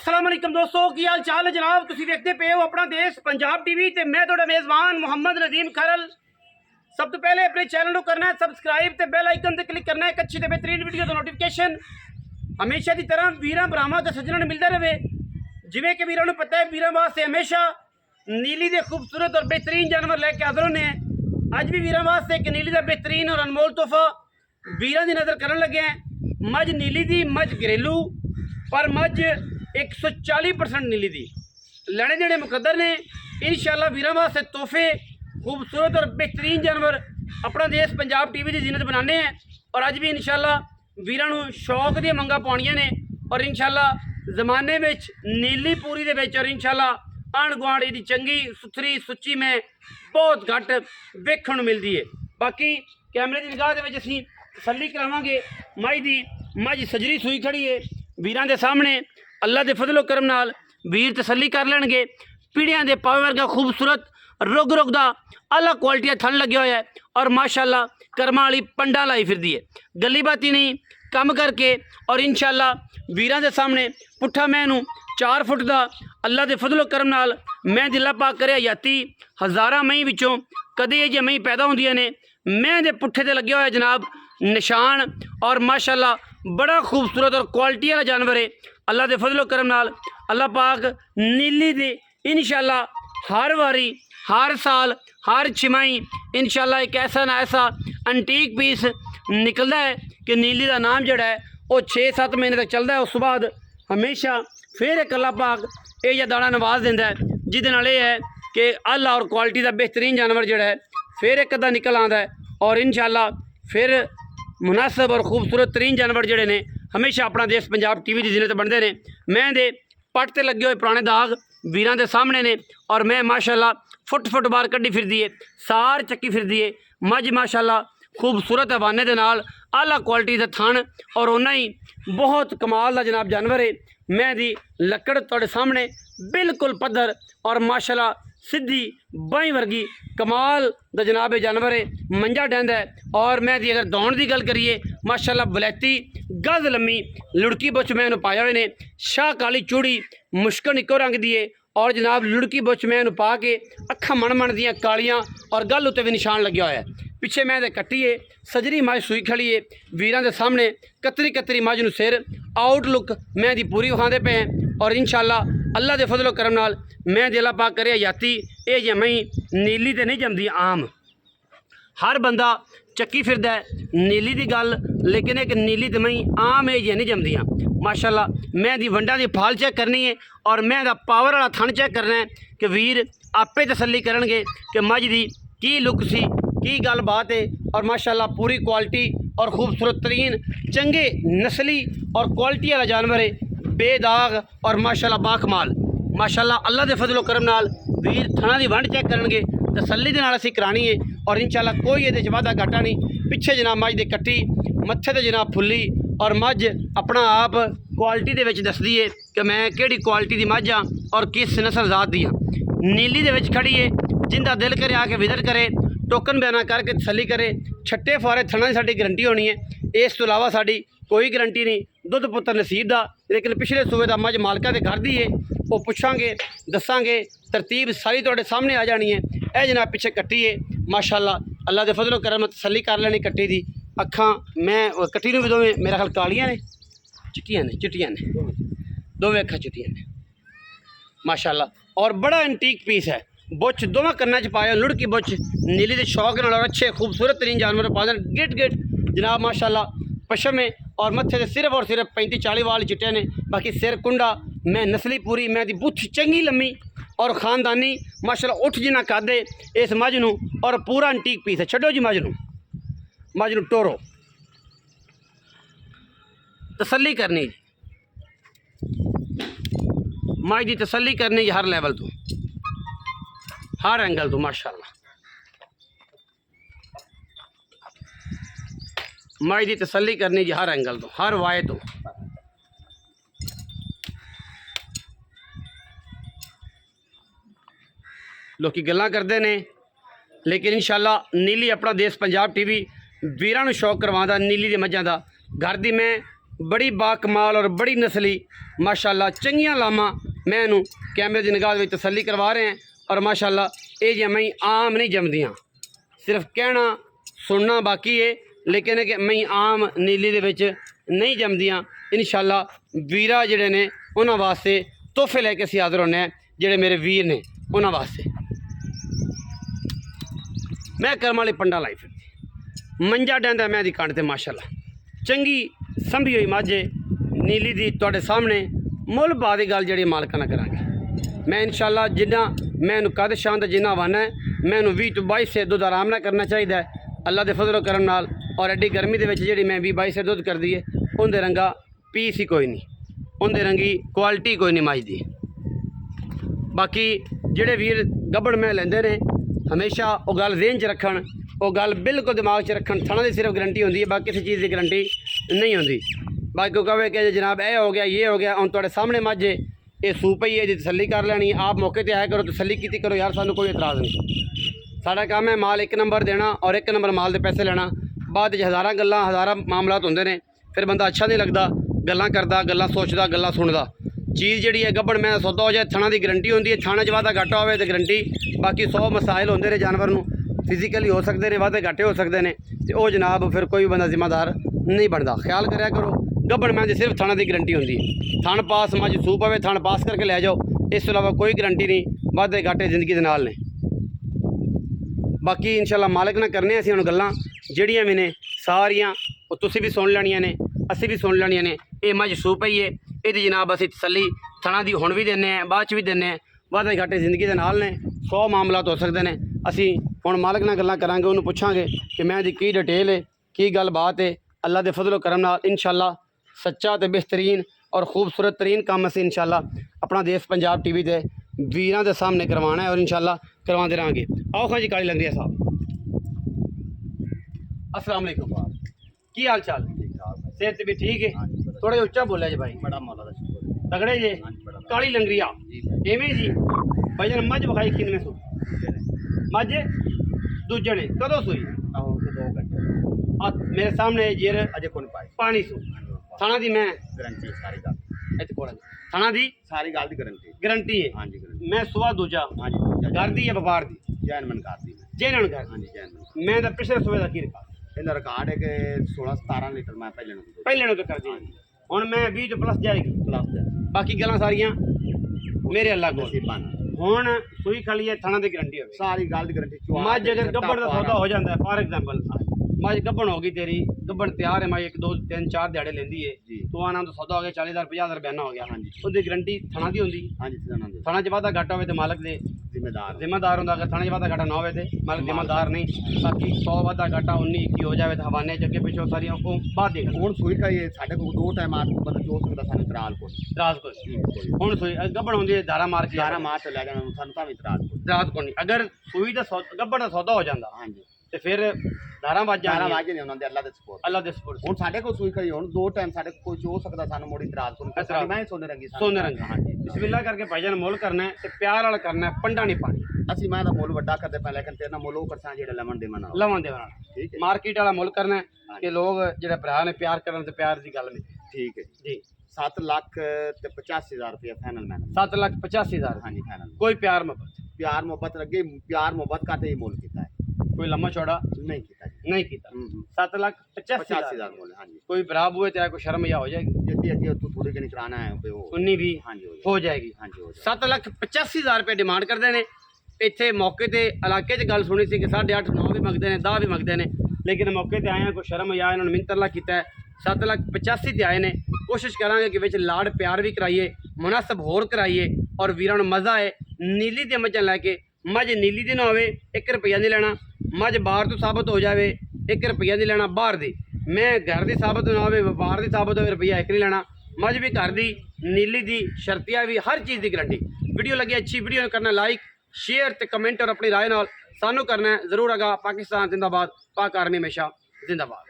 अस्सलाम वालेकुम दोस्तों की हाल चाल है जनाब। तुसीं देखते पे हो अपना देश पंजाब टीवी ते मैं तुहाडा मेज़बान मोहम्मद नदीम खरल। सब तो पहले अपने चैनल को करना है सबसक्राइब ते बेल आइकन ते क्लिक करना है एक अच्छी ते बेहतरीन वीडियो का नोटिफिकेशन हमेशा की तरह वीरां भरावां ते सज्जणां नूं मिलदा रहे। जिवें कि वीरां नूं पता है वीरां वास्ते हमेशा नीली दे खूबसूरत और बेहतरीन जानवर लैके हाज़र होने हैं। अज भी वीरां वास्ते एक नीली दा बेहतरीन और अनमोल तोहफा वीरां दी नज़र करन लगे हैं। मझ नीली दी मझ घरेलू पर मझ 140% नीली दी लैने देने मुकद्दर ने। इंशाअल्लाह वीरां वास्ते तोहफे खूबसूरत और बेहतरीन जानवर अपना देश पंजाब टीवी की जीनत बनाने हैं। और अज भी इंशाअल्लाह वीरां नूं शौक दी मंगा पाउणियां ने और इंशाअल्लाह जमाने में नीली पूरी दे विच और इंशाअल्लाह आंढ गुआंढ दी चंगी सुथरी सुच्ची में बहुत घट वेखण नूं मिलदी है। बाकी कैमरे की निगाह दे विच असीं तसल्ली करावांगे। मझ सजरी सूई खड़ी है वीरां दे सामने। अल्लाह के फजलो करम नाल वीर तसल्ली कर लैणगे। पीढ़ियां दे पावे वर्गा खूबसूरत रुग रुग दा अलग क्वालिटी थन लगे हुआ है और माशाअल्लाह कर्मा वाली पंडा लाई फिरदी है। गली बाती नहीं कम करके और इंशाअल्लाह वीरां दे सामने पुट्ठा मैनू 4 फुट का अल्लाह के फजलो करम नाल मैं दिला पा करे हयाती हज़ारां मई विचों कदे ये मई पैदा होंदियां ने। मैं दे पुट्ठे ते लगे हुआ जनाब निशान और माशाअल्लाह बड़ा खूबसूरत और क्वालिटी वाला जानवर है। अल्लाह के फजलो करम नाल अल्लाह पाक नीली दे इंशाअल्लाह हर वारी हर साल हर छमाही इंशाअल्लाह एक ऐसा ना ऐसा अंटीक पीस निकलता है कि नीली का नाम जड़ा है वो 6-7 महीने तक चलता है। उस बाद हमेशा फिर एक अल्लाह पाक यह दाना नवाज देंदा है जिहदे नाल ये है कि अल्लाह और क्वालिटी का बेहतरीन जानवर जड़ा है फिर एक अद्धा निकल आता है। और इंशाअल्लाह फिर मुनासिब और खूबसूरत तरीन जानवर जड़े ने हमेशा अपना देश पंजाब टीवी की जीनत बनते हैं। मैं दे पट ते लगे हुए पुराने दाग वीरां दे सामने ने और मैं माशाअल्लाह फुट बाहर कड्डी फिरदी है सार चक्की फिरदी है। मझ माशाअल्लाह खूबसूरत हवाने दे नाल आला क्वालिटी का थन और उन्ना ही बहुत कमाल का जनाब जानवर है। मैं दी लकड़ तुहाडे सामने बिल्कुल पद्धर और माशाअल्लाह सीधी बाई वर्गी कमाल दा जनाब जानवर है। मंजा डैंदा है और मैं दी अगर दौड़ की गल करिए माशाअल्लाह बलैती गज लम्मी लुड़की बुछ मैं पाया हुए ने। शाह काली चूड़ी मुश्कन इको रंग दी है और जनाब लुड़की बुछ मैं पा के अखा मन दियाँ कालियाँ और गल उत्ते भी निशान लग्या होया है। पिछे मैं कट्टी है सजरी मझ सूई खड़ी है वीरां दे सामने कतरी मझ नूं सिर आउटलुक मैं दी पूरी विखाते पे हैं। और इंशाअल्लाह अल्लाह के फजलो करम नाल मैं दिला पा करे हयाती ये जमई नीली तो नहीं जमदी आम हर बंदा चक्की फिरदा है नीली की गल लेकिन एक नीली तो मई आम ये नहीं जमदियाँ। माशाअल्लाह मैं दी वंडा की फाल चेक करनी है और मैं दा पावर वाला थन चेक करना है कि वीर आपे तसल्ली करनगे कि मझ की की लुक सी की गल बात है। और माशाअल्लाह पूरी क्वालिटी और खूबसूरत तरीन चंगे नस्ली और क्वालिटी वाला जानवर है बेदाग और माशाअल्लाह बाकमाल। माशाअल्लाह अल्लाह के फजलो करम नाल वीर थना की वंड चेक करनगे तसल्ली दे नाल असीं करानी है। और इंशाअल्लाह कोई ये वादा घाटा नहीं। पिछे जनाब मझ दे कट्टी मत्थे ते जनाब फुल्ली और मझ अपना आप क्वालिटी दे विच दसदी है कि मैं किहड़ी क्वालिटी की मझ हाँ और किस नस्ल जात दी हाँ। नीली दे विच खड़ी है जिंदा दिल करे आके विजिट करे टोकन बयाना करके तसल्ली करे। छट्टे फारे थना की साडी गारंटी होनी है। इस तो इलावा साडी कोई गारंटी नहीं। दुध पुत्र नसीब दा लेकिन पिछले सूबे का मझ मालका के घर दी है वो पुछांगे दसांगे तरतीब सारी तुहाडे सामने आ जानी है। यह जनाब पिछे कट्टी है माशाअल्लाह अल्लाह के फजलो करम तसल्ली कर लेनी कट्टी दी। अखां मैं कट्टी नूं भी दोवें मेरा ख्याल कालियां ने चिट्टियां ने दोवें अखां चिट्टियां ने माशाअल्लाह। और बड़ा एंटीक पीस है बुछ दोवें कन्ना च पाया लुड़की बुछ नीली के शौक नाल और अच्छे खूबसूरत तरीन जानवर पाते गिट जनाब माशाअल्लाह पशम है और मत्थे से सिर्फ और सिर्फ 35-40 वाल चिट्टे ने। बाकी सिर कुंडा मैं नस्ली पूरी मैं दी बुछ चंगी लम्मी और खानदानी माशाअल्लाह उठ जिना कादे इस मझ नूं और पूरा एंटीक पीस है। छड्डो जी मझ नूं टोरो तसल्ली करनी मझ की तसल्ली करनी हर लैवल तो हर एंगल तो माशाअल्लाह मझ की तसल्ली करनी जी हर एंगल तो हर वाए तो। लोग गल्लां करते हैं लेकिन इंशाअल्लाह नीली अपना देश पंजाब टीवी वीरां नूं शौक करवांदा नीली दे मझां दा घर दी मैं बड़ी बाकमाल और बड़ी नस्ली माशाल्लाह चंगियां लामा मैं इनू कैमरे की निगाह में तसल्ली करवा रहे हैं। और माशाल्लाह ये मैं आम नहीं जमदियाँ, सिर्फ कहना सुनना बाकी है, लेकिन कि मैं आम नीली दे विच नहीं जमदियाँ। इंशाल्लाह वीरा जिहड़े ने उन्हां वास्ते तोहफे लैके असीं हाज़र होने जिहड़े मेरे वीर ने उन्हां वास्ते। मैं करम वाली पंडा लाई फिरदी मंजा डैंदा मैं दी कंड ते माशाल्लाह चंगी संभी हुई माझे नीली दी तुहाडे सामने मुल पा दी गल जिहड़ी मालकां नाल करांगे। मैं इंशाल्लाह जिन्ना मैनू कद शान जिन्ना वन है मैनू 20 तो 22 से दुध आराम नाल करना चाहिए अल्लाह के फजलो करम नाल। और एड्डी गर्मी दे विच जिहड़ी मैं 20-22 से दुध कर दी है उनके रंगा पीस ही कोई नहीं, उनके रंगी क्वालिटी कोई नहीं मज दी। बाकी जिहड़े वीर गब्बड़ मैं लेंदे ने हमेशा वो गल ज़हन च रखन, वो गल बिल्कुल दिमाग च रखन। थणा की सिर्फ गारंटी होंदी है, बाकी किसी चीज़ की गारंटी नहीं होंदी। बाकी को कहे कि जनाब ये हो गया ये हो गया, हम तुहाडे सामने मझ है ये सूप ही है जी तसल्ली कर लैनी, आप मौके पर आया करो तसल्ली की करो यार, सानू कोई इतराज़ नहीं। साडा काम है माल एक नंबर देना और एक नंबर माल के पैसे लेना। बाद हज़ारां गल्लां हज़ारां मामलात होंदे ने, फिर बंदा अच्छा नहीं लगता गल्लां करदा गल्लां सोचदा गल्लां सुनदा। चीज़ जिहड़ी है गब्बड़ मैं सौदा हो जाए थणा की गारंटी होंदी है, थाने च वाधा घाटा होवे तो गारंटी। बाकी 100 मसाइल होंदे ने जानवर नूं, फिजिकली हो सकते हैं वाधे घाटे हो सकते हैं, तो वह जनाब फिर कोई भी बंदा जिम्मेदार नहीं बनता। ख्याल कराया करो गब्बड़ मैं सिर्फ थाना की गारंटी होंदी है, थान पास मज सूप आवे थान पास करके लै जाओ, इस तो इलावा कोई गारंटी नहीं वाधे घाटे जिंदगी के नाल ने। बाकी इंशाल्लाह मालिक ना करने असीं हुण गल्लां जिहड़ियां भी ने सारियां वो तुसीं भी सुन लैणियां ने असीं भी सुन लैणियां ने। ये मज सूप ही है ये जनाब असीं तसल्ली थणा दी हुण भी दिंदे हैं बाद च भी दिंदे हैं, वाधे घाटे जिंदगी के नाल ने 100 मामलात हो सकते हैं। असीं हुण मालिक नाल गल्लां करांगे, उन्होंने पुछांगे कि मैं दी की डिटेल है की गल बात है। अल्लाह के फजलो करम नाल इंशाल्लाह सच्चा तो बेहतरीन और खूबसूरत तरीन काम असीं इंशाल्लाह अपना देश पंजाब TV के वीरां दे सामने करवाना है और इंशाल्लाह करवाते रहेंगे। आओ खां जी काली लंगरिया साहब, अस्सलाम वालेकुम, की हाल चाल? सेहत भी ठीक है? थोड़ा जिहा उच्चा बोलिया जी भाई। बड़ा मौला दा शुक्र तगड़े जे काली लंगरिया एवें जी भाईजान मझ विखाई किनमें सू मझ दूजे ने कदों सूई? आहो तो 2 घंटे मेरे सामने जेर अजे कोई पाई पानी सू थाना दी मैं गारंटी सारी गल इत्थे कोल थाना दी सारी गल दी गारंटी गारंटी है। हां जी गारंटी मैं सुबह दूजा हां जी घर दी है व्यापार दी जैन मन करदी जैनन घर हां जी जैन मन मैं तो पिछले सुबह का की रिकॉर्ड ਇਹਦਾ ਰਿਕਾਰਡ ਹੈ कि 16-17 लीटर मैं पहले ਨੂੰ पहले नु तो कर दी हुण मैं 20 तो प्लस जाएगी प्लस बाकी गल्लां सारियां मेरे अल्लाह कोल। नसीबान हुण सूई खाली है थाना दी गारंटी होवे सारी गल दी गारंटी मझ अगर गब्बड़ का सौदा हो जाता है फॉर एग्जांपल मझ गब्बड़ हो गई तेरी गब्बड़ तैयार है मझ 1-2-3-4 दिहाड़े लेंदी है जी तो आना तो सौदा हो गया 40,000-50,000 बयाना हो गया हाँ जी उसकी गारंटी थाना दी होंदी हाँ जी सना दे थाना च वाधा घाटा होवे तो मालक दे जिम्मेदार होंदा। अगर थाने च वाधा घाटा ना होवे तो मालक जिम्मेदार नहीं। बाकी 100 वाधा घाटा 19-21 हो जाए तो हवाने च अगे पिछो सारियां वो बाद दी ਹੁਣ ਸੂਈ का ये साढ़े को 2 टाइम आज बंदा जो सकदा सानू तराल को रात को हुण सूई गब्बड़ होंदी है धारा मार के 11 मार्च ले जाना सानू तां भी तराल को रात को नहीं अगर सूई का गब्बड़ का सौदा हो जाता हाँ जी तो फिर धारा वज 11 जाणियां ਵਾਜੇ ਨੇ ਉਹਨਾਂ ਦੇ ਅੱਲਾ ਦੇ ਸਪੋਰਟ अल्लाह दे सपुर्द ਹੁਣ ਸਾਡੇ ਕੋਲ ਸੂਈ ਕਰੀ ਹੁਣ 2 ਟਾਈਮ ਸਾਡੇ ਕੋਲ ਕੋਈ ਹੋ ਸਕਦਾ ਸਾਨੂੰ ਮੋੜੀ ਇਤਰਾਜ਼ ਕੋਲ ਇਤਰਾਜ਼। ਮੈਂ ਸੋਨੇ ਰੰਗੀ सोने रंग हाँ जी बिस्मिल्लाह करके भाईजान मुल करना है ते प्यार वाला करना है पंडा नहीं पानी ਅਸੀਂ ਮੈਂ ਦਾ ਮੁੱਲ ਵੱਡਾ ਕਰਦੇ ਪਏ ਲੇਕਿन ਤੇਰੇ ਨਾਲ ਮੁੱਲ ਉਹ ਕਰਸਾਂ ਜਿਹੜੇ ਲਵਣ ਦੇ ਮਨਾ लवन दे वाला ठीक है मार्केट वाला मुल करना है कि लोग जेडे भरा ने प्यार करन ते प्यार दी गल में ठीक है जी 7 ਲੱਖ ਤੇ 85000 ਰੁਪਏ ਫਾਈਨਲ ਮੈਨ 7,85,000 हाँ जी फाइनल कोई प्यार मोहब्बत प्यार मोहब्बत लगे प्यार मोहब्बत का ते मुੱਲ ਕੀਤਾ है कोई लम्बा चौड़ा नहीं ਕੀਤਾ जी नहीं किया 7,85,000 85000 मुੱਲ हाँ जी कोई बराब हुए तो कोई शर्म या हो जाएगी जितनी अगे तू थोड़ी कनी कराना है पे वो 19 भी हाँ जी हो जाएगी। हाँ जी हो जाएगी 7,85,000 रुपये डिमांड करते हैं। ਇੱਥੇ ਮੌਕੇ ਤੇ ਇਲਾਕੇ 'ਚ ਗੱਲ ਸੁਣੀ ਸੀ ਕਿ 8.5 9 ਵੀ ਮੰਗਦੇ ਨੇ 10 ਵੀ ਮੰਗਦੇ ਨੇ, ਲੇਕਿਨ ਮੌਕੇ ਤੇ ਆਏ ਆ ਕੋਈ ਸ਼ਰਮ ਜਾਂ ਇਹਨਾਂ ਨੂੰ ਮਿੰਤਰਲਾ ਕੀਤਾ ਹੈ 7,85,000 ਤੇ ਆਏ ਨੇ। ਕੋਸ਼ਿਸ਼ ਕਰਾਂਗੇ ਕਿ ਵਿੱਚ ਲਾੜ ਪਿਆਰ ਵੀ ਕਰਾਈਏ ਮੁਨਾਸਬ ਹੋਰ ਕਰਾਈਏ ਔਰ ਵੀਰਾਂ ਨੂੰ ਮਜ਼ਾ ਆਏ। ਨੀਲੀ ਦੇ ਮੱਝਾਂ ਲੈ ਕੇ ਮੱਝ ਨੀਲੀ ਦੀ ਨਾ ਹੋਵੇ 1 ਰੁਪਈਆ ਨਹੀਂ ਲੈਣਾ, ਮੱਝ ਬਾਹਰ ਤੋਂ ਸਾਬਤ ਹੋ ਜਾਵੇ 1 ਰੁਪਈਆ ਨਹੀਂ ਲੈਣਾ ਬਾਹਰ ਦੀ, ਮੈਂ ਘਰ ਦੀ ਸਾਬਤ ਨਾ ਹੋਵੇ ਵਪਾਰ ਦੀ ਸਾਬਤ ਹੋਵੇ ਰੁਪਈਆ 1 ਨਹੀਂ ਲੈਣਾ, ਮੱਝ ਵੀ ਘਰ ਦੀ ਨੀਲੀ ਦੀ ਸ਼ਰਤੀਆ ਵੀ ਹਰ ਚੀਜ਼ ਦੀ ਗਰੰਟੀ। ਵੀਡੀਓ ਲੱਗੀ ਅੱਛੀ ਵੀਡੀਓ ਨੂੰ करना लाइक शेयर ते कमेंट और अपनी राय नाल सानू करना है जरूर। आगा पाकिस्तान जिंदाबाद, पाक आर्मी हमेशा जिंदाबाद।